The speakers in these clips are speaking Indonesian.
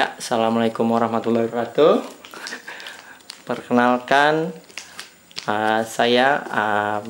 Ya, assalamualaikum warahmatullahi wabarakatuh. Perkenalkan, saya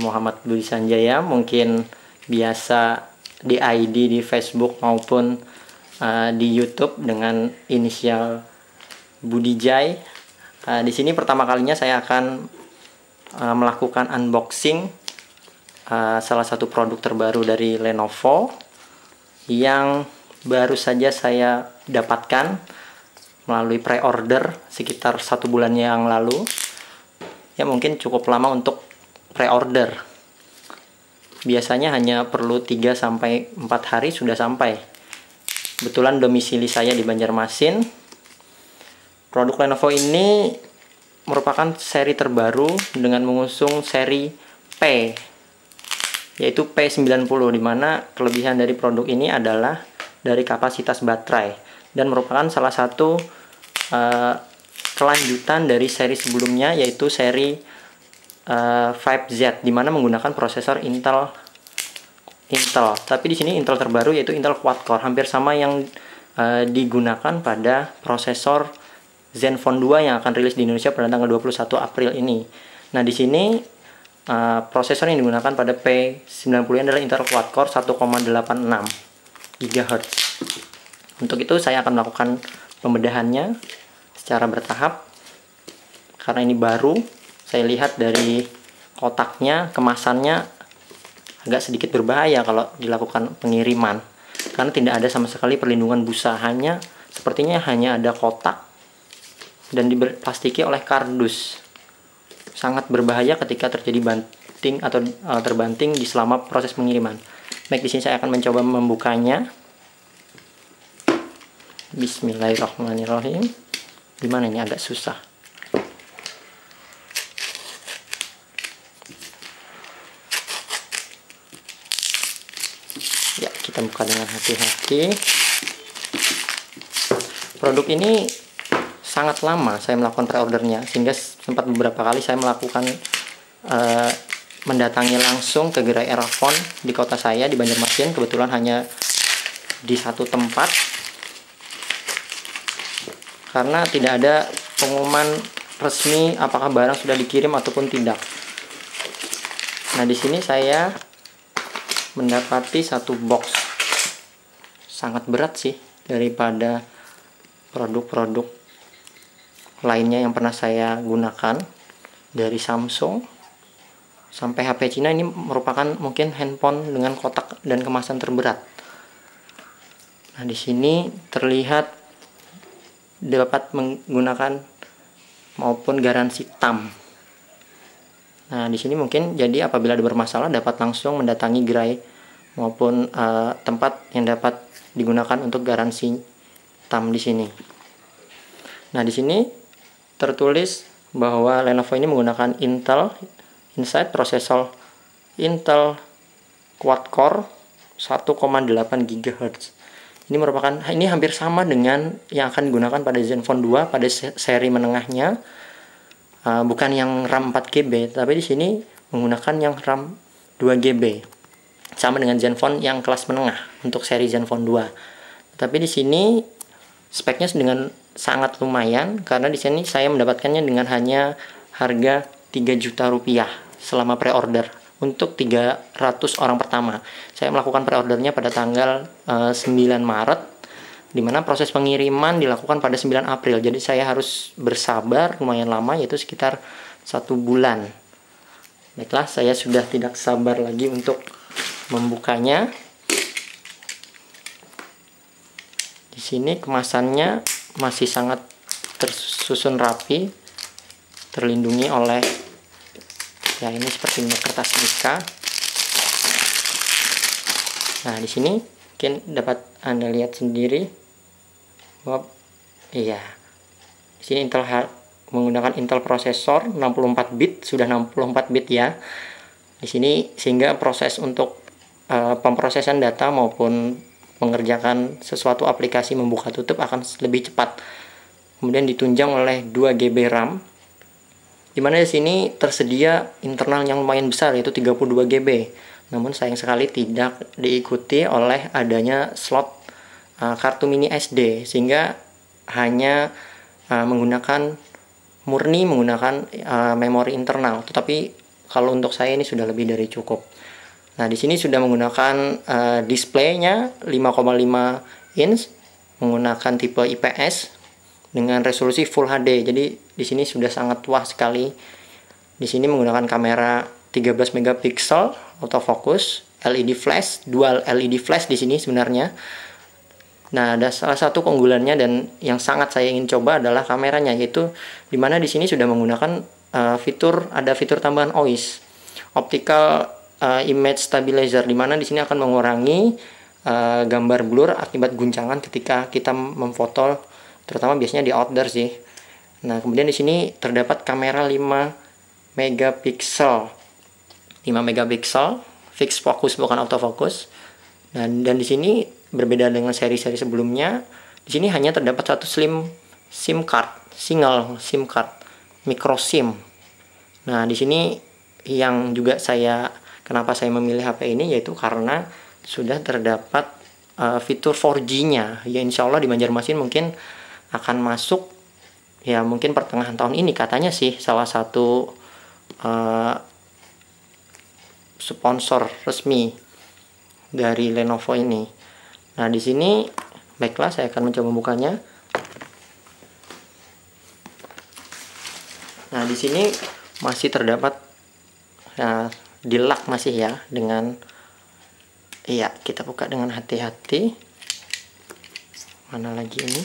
Muhammad Budi Sanjaya, mungkin biasa di ID di Facebook maupun di YouTube dengan inisial Budijay. Di sini pertama kalinya saya akan melakukan unboxing salah satu produk terbaru dari Lenovo yang baru saja saya dapatkan melalui pre-order sekitar 1 bulan yang lalu. Ya, mungkin cukup lama untuk pre-order. Biasanya hanya perlu 3-4 hari sudah sampai. Kebetulan domisili saya di Banjarmasin. Produk Lenovo ini merupakan seri terbaru dengan mengusung seri P, yaitu P90, di mana kelebihan dari produk ini adalah dari kapasitas baterai dan merupakan salah satu kelanjutan dari seri sebelumnya, yaitu seri 5Z, di mana menggunakan prosesor Intel. Tapi di sini Intel terbaru, yaitu Intel quad-core, hampir sama yang digunakan pada prosesor Zenfone 2 yang akan rilis di Indonesia pada tanggal 21 April ini. Nah, di sini prosesor yang digunakan pada P90 adalah Intel quad-core 1,86 GHz. Untuk itu saya akan melakukan pembedahannya secara bertahap. Karena ini baru, saya lihat dari kotaknya, kemasannya agak sedikit berbahaya kalau dilakukan pengiriman. Karena tidak ada sama sekali perlindungan busa, sepertinya hanya ada kotak dan diplastiki oleh kardus. Sangat berbahaya ketika terjadi banting atau terbanting di selama proses pengiriman. Baik, di sini saya akan mencoba membukanya. Bismillahirrahmanirrahim. Gimana ini, agak susah. Ya, kita buka dengan hati-hati. Produk ini sangat lama saya melakukan pre-ordernya, sehingga sempat beberapa kali saya melakukan mendatangi langsung ke gerai Erafone di kota saya di Banjarmasin. Kebetulan hanya di satu tempat karena tidak ada pengumuman resmi apakah barang sudah dikirim ataupun tidak. Nah, di sini saya mendapati satu box. Sangat berat sih daripada produk-produk lainnya yang pernah saya gunakan, dari Samsung sampai HP Cina. Ini merupakan mungkin handphone dengan kotak dan kemasan terberat. Nah, di sini terlihat dapat menggunakan maupun garansi TAM. Nah, di sini mungkin jadi apabila ada bermasalah dapat langsung mendatangi gerai maupun tempat yang dapat digunakan untuk garansi TAM di sini. Nah, di sini tertulis bahwa Lenovo ini menggunakan Intel Inside prosesor Intel quad-core 1,8 GHz. Ini hampir sama dengan yang akan digunakan pada Zenfone 2 pada seri menengahnya. Bukan yang RAM 4GB, tapi di sini menggunakan yang RAM 2GB. Sama dengan Zenfone yang kelas menengah untuk seri Zenfone 2. Tapi di sini speknya dengan sangat lumayan, karena di sini saya mendapatkannya dengan hanya harga 3 juta rupiah selama pre-order untuk 300 orang pertama. Saya melakukan pre-ordernya pada tanggal 9 Maret, di mana proses pengiriman dilakukan pada 9 April. Jadi saya harus bersabar lumayan lama, yaitu sekitar 1 bulan. Baiklah, saya sudah tidak sabar lagi untuk membukanya. Di sini kemasannya masih sangat tersusun rapi, terlindungi oleh ya ini seperti kertas nikah. Nah, di sini mungkin dapat Anda lihat sendiri bahwa di sini Intel menggunakan Intel prosesor 64 bit, sudah 64 bit ya. Di sini sehingga proses untuk pemrosesan data maupun mengerjakan sesuatu aplikasi membuka tutup akan lebih cepat. Kemudian ditunjang oleh 2 GB RAM, dimana di sini tersedia internal yang lumayan besar, yaitu 32 GB. Namun sayang sekali tidak diikuti oleh adanya slot kartu mini SD, sehingga hanya menggunakan memori internal, tetapi kalau untuk saya ini sudah lebih dari cukup. Nah, di sini sudah menggunakan displaynya 5,5 inch, menggunakan tipe IPS dengan resolusi Full HD. Jadi di sini sudah sangat tua sekali. Di sini menggunakan kamera 13 megapiksel autofocus, LED flash, dual LED flash di sini sebenarnya. Nah, ada salah satu keunggulannya dan yang sangat saya ingin coba adalah kameranya, yaitu dimana di sini sudah menggunakan ada fitur tambahan OIS, Optical Image Stabilizer, dimana di sini akan mengurangi gambar blur akibat guncangan ketika kita memfoto, terutama biasanya di outdoor sih. Nah, kemudian di sini terdapat kamera 5 megapiksel, fixed focus bukan autofocus. Dan di sini berbeda dengan seri-seri sebelumnya, di sini hanya terdapat satu single SIM card, micro SIM. Nah, di sini yang juga kenapa saya memilih HP ini, yaitu karena sudah terdapat fitur 4G-nya. Ya, insya Allah di Banjarmasin mungkin akan masuk, ya mungkin pertengahan tahun ini katanya sih, salah satu sponsor resmi dari Lenovo ini. Nah, di sini baiklah, saya akan mencoba membukanya. Nah, di sini masih terdapat di lock masih ya, dengan kita buka dengan hati-hati. Mana lagi ini?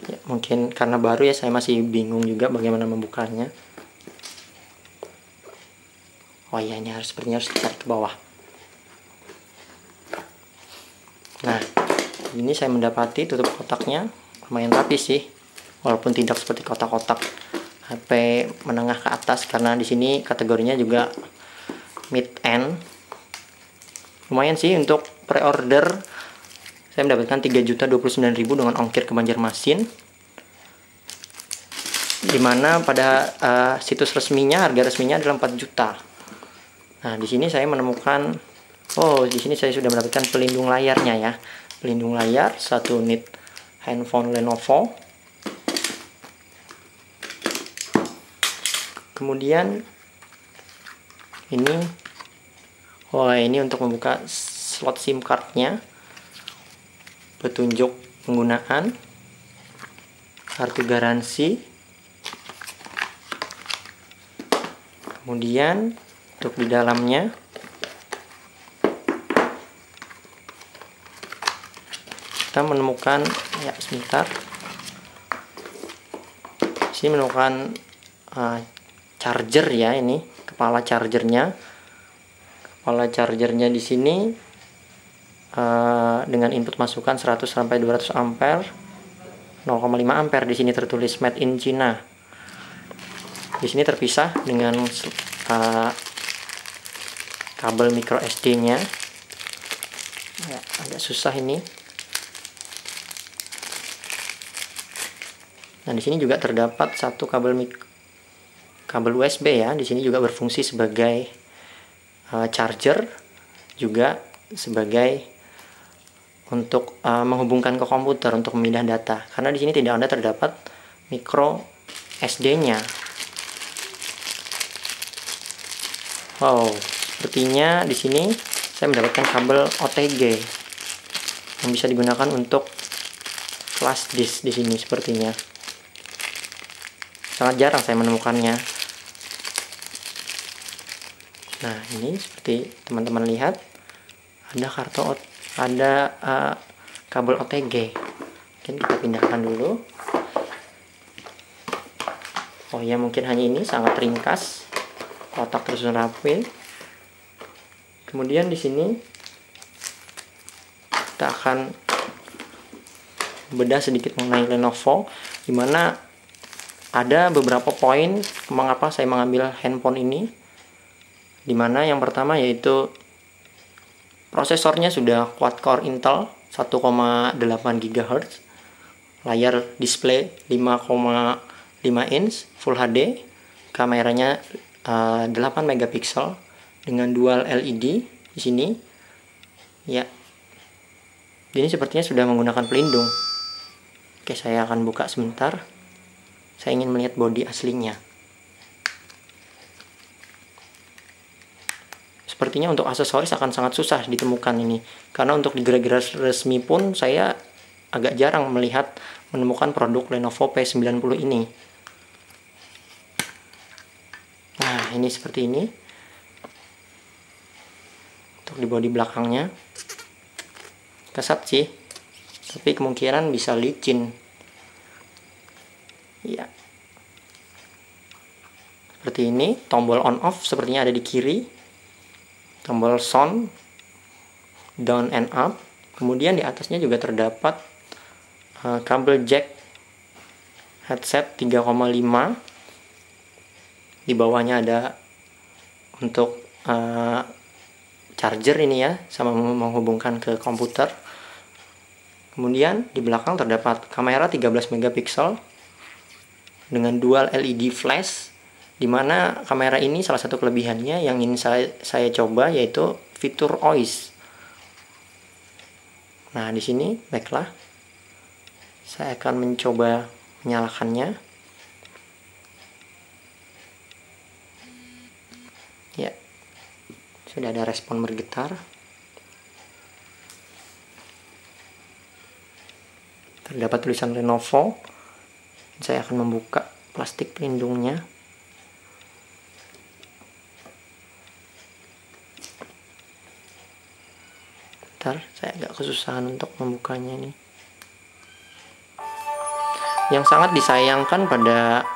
Ya, mungkin karena baru ya, saya masih bingung juga bagaimana membukanya. Oh iya, ini sepertinya harus ditarik ke bawah. Nah, ini saya mendapati tutup kotaknya lumayan rapi sih, walaupun tidak seperti kotak-kotak HP menengah ke atas, karena di sini kategorinya juga mid end. Lumayan sih untuk pre-order. Saya mendapatkan 3.029.000 dengan ongkir ke Banjarmasin, dimana pada situs resminya, harga resminya adalah 4 juta. Nah, di sini saya menemukan, di sini saya sudah mendapatkan pelindung layarnya ya. Pelindung layar, 1 unit handphone Lenovo. Kemudian ini untuk membuka slot SIM cardnya, petunjuk penggunaan, kartu garansi. Kemudian untuk di dalamnya kita menemukan, ya sebentar, sini menemukan charger ya, ini kepala chargernya. Kepala chargernya di sini dengan input masukan 100 sampai 200 ampere, 0,5 ampere di sini tertulis made in China. Di sini terpisah dengan kabel micro SD-nya. Ya, agak susah ini. Nah, di sini juga terdapat satu kabel USB ya. Di sini juga berfungsi sebagai charger, juga sebagai untuk menghubungkan ke komputer untuk memindah data. Karena di sini tidak ada terdapat micro SD-nya. Wow, sepertinya di sini saya mendapatkan kabel OTG yang bisa digunakan untuk flash disk di sini sepertinya. Sangat jarang saya menemukannya. Nah, ini seperti teman-teman lihat, ada kabel OTG. Mungkin kita pindahkan dulu. Oh ya, mungkin hanya ini, sangat ringkas, kotak tersusun rapi. Kemudian di sini kita akan bedah sedikit mengenai Lenovo, dimana ada beberapa poin mengapa saya mengambil handphone ini. Dimana yang pertama yaitu prosesornya sudah quad-core Intel 1,8 GHz, layar display 5,5 inch Full HD, kameranya 8 megapiksel dengan dual LED di sini. Ya, ini sepertinya sudah menggunakan pelindung. Oke, saya akan buka sebentar. Saya ingin melihat bodi aslinya. Sepertinya untuk aksesoris akan sangat susah ditemukan ini, karena untuk di gerai-gerai resmi pun saya agak jarang menemukan produk Lenovo P90 ini. Nah, ini seperti ini untuk di bodi belakangnya. Kesat sih, tapi kemungkinan bisa licin. Ya, seperti ini. Tombol on off sepertinya ada di kiri. Tombol sound down and up. Kemudian di atasnya juga terdapat kabel jack headset 3,5. Di bawahnya ada untuk charger ini ya, sama menghubungkan ke komputer. Kemudian di belakang terdapat kamera 13 megapiksel dengan dual LED flash, di mana kamera ini salah satu kelebihannya yang ingin saya coba yaitu fitur OIS. Nah, di sini baiklah, saya akan mencoba menyalakannya. Ya, sudah ada respon bergetar. Terdapat tulisan Lenovo. Saya akan membuka plastik pelindungnya. Saya agak kesusahan untuk membukanya nih. Yang sangat disayangkan pada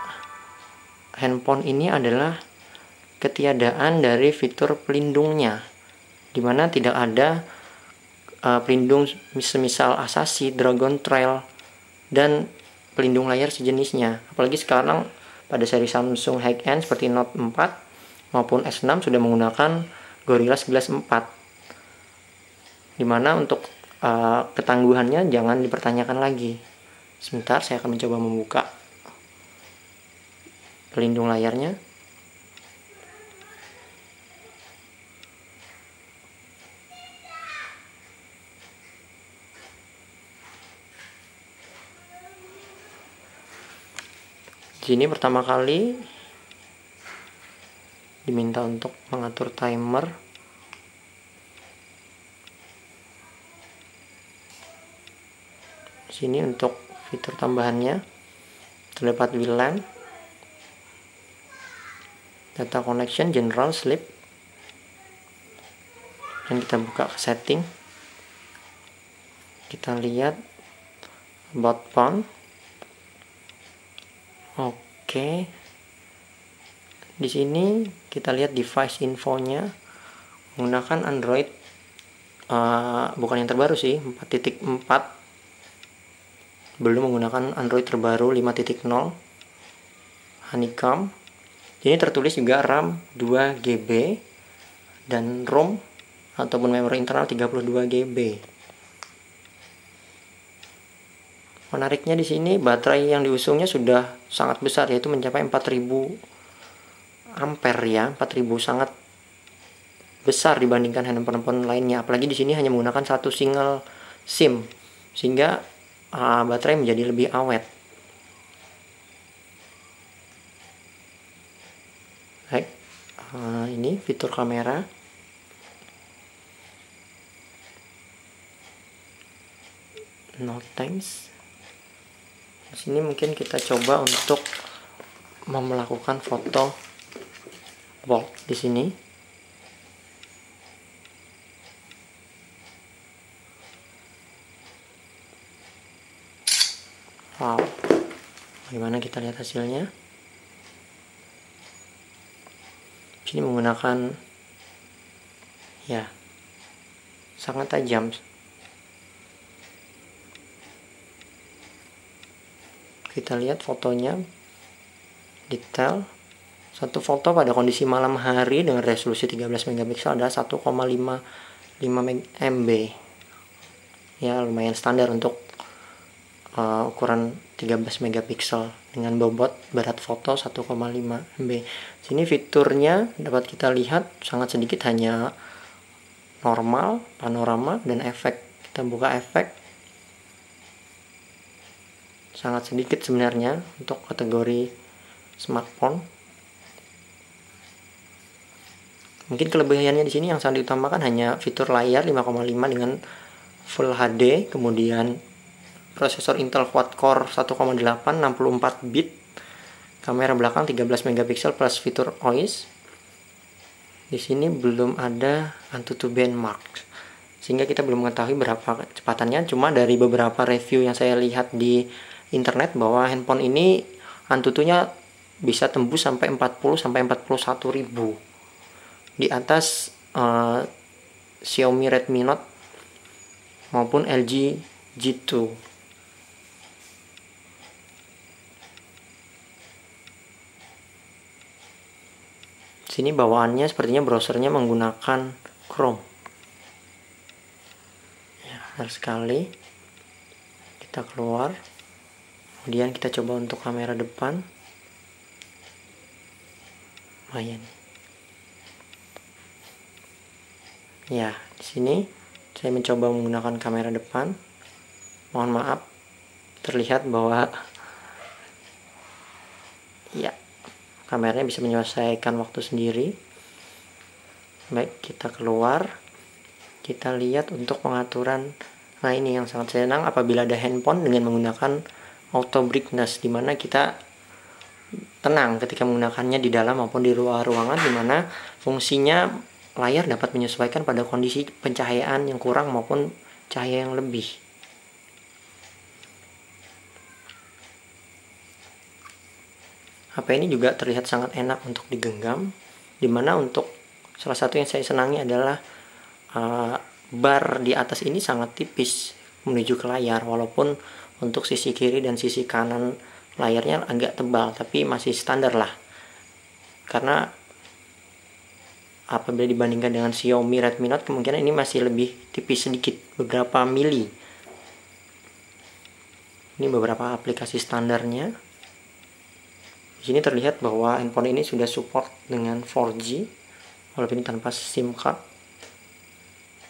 handphone ini adalah ketiadaan dari fitur pelindungnya, dimana tidak ada pelindung semisal Asahi, Dragon Trail, dan pelindung layar sejenisnya. Apalagi sekarang pada seri Samsung high-end seperti Note 4 maupun S6 sudah menggunakan Gorilla Glass 4. Dimana untuk ketangguhannya jangan dipertanyakan lagi. Sebentar, saya akan mencoba membuka pelindung layarnya. Di sini pertama kali diminta untuk mengatur timer. Sini untuk fitur tambahannya terdapat WLAN, data connection, general, sleep. Dan kita buka ke setting. Kita lihat about phone. Oke. Di sini kita lihat device infonya menggunakan Android bukan yang terbaru sih, 4.4. Belum menggunakan Android terbaru 5.0 Honeycomb. Ini tertulis juga RAM 2 GB dan ROM ataupun memori internal 32 GB. Menariknya di sini baterai yang diusungnya sudah sangat besar, yaitu mencapai 4000 ampere ya, 4000, sangat besar dibandingkan handphone lainnya. Apalagi di sini hanya menggunakan satu single SIM, sehingga baterai menjadi lebih awet. Baik, ini fitur kamera. No thanks. Di sini mungkin kita coba untuk melakukan foto bulk di sini. Wow, bagaimana kita lihat hasilnya? Ini menggunakan ya sangat tajam. Kita lihat fotonya detail. Satu foto pada kondisi malam hari dengan resolusi 13 megapiksel adalah 1,55 MB. Ya, lumayan standar untuk ukuran 13 megapiksel dengan bobot berat foto 1,5 MB. Sini fiturnya dapat kita lihat sangat sedikit, hanya normal, panorama, dan efek. Kita buka efek. sangat sedikit sebenarnya untuk kategori smartphone. Mungkin kelebihannya di sini yang sangat diutamakan hanya fitur layar 5,5 dengan Full HD, kemudian prosesor Intel quad-core 1,8 64 bit, kamera belakang 13 megapiksel plus fitur OIS. Di sini belum ada Antutu benchmark, sehingga kita belum mengetahui berapa kecepatannya. Cuma dari beberapa review yang saya lihat di internet bahwa handphone ini Antutunya bisa tembus sampai 40 sampai 41 ribu, di atas Xiaomi Redmi Note maupun LG G2. Sini bawaannya sepertinya browsernya menggunakan Chrome. Ya, benar sekali. Kita keluar. Kemudian kita coba untuk kamera depan. Lumayan. Ya, di sini saya mencoba menggunakan kamera depan. Mohon maaf, terlihat bahwa ya, kameranya bisa menyelesaikan waktu sendiri. Baik, kita keluar. Kita lihat untuk pengaturan. Nah, ini yang sangat senang apabila ada handphone dengan menggunakan auto brightness, dimana kita tenang ketika menggunakannya di dalam maupun di luar ruangan, dimana fungsinya layar dapat menyesuaikan pada kondisi pencahayaan yang kurang maupun cahaya yang lebih. HP ini juga terlihat sangat enak untuk digenggam, dimana untuk salah satu yang saya senangi adalah bar di atas ini sangat tipis menuju ke layar, walaupun untuk sisi kiri dan sisi kanan layarnya agak tebal, tapi masih standar lah. Karena apabila dibandingkan dengan Xiaomi Redmi Note, kemungkinan ini masih lebih tipis sedikit, beberapa mili. Ini beberapa aplikasi standarnya. Di sini terlihat bahwa handphone ini sudah support dengan 4G, walaupun ini tanpa SIM card.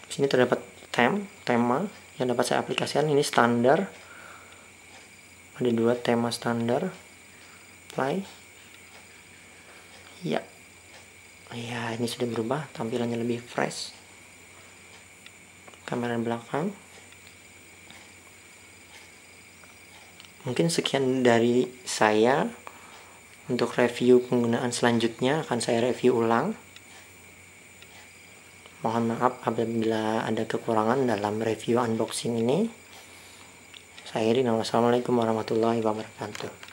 Di sini terdapat tema yang dapat saya aplikasikan. Ini standar, ada 2 tema standar. Play. Ya. Ya, ini sudah berubah, tampilannya lebih fresh. Kamera belakang. Mungkin sekian dari saya. Untuk review penggunaan selanjutnya akan saya review ulang. Mohon maaf apabila ada kekurangan dalam review unboxing ini. Saya Irin, wassalamualaikum warahmatullahi wabarakatuh.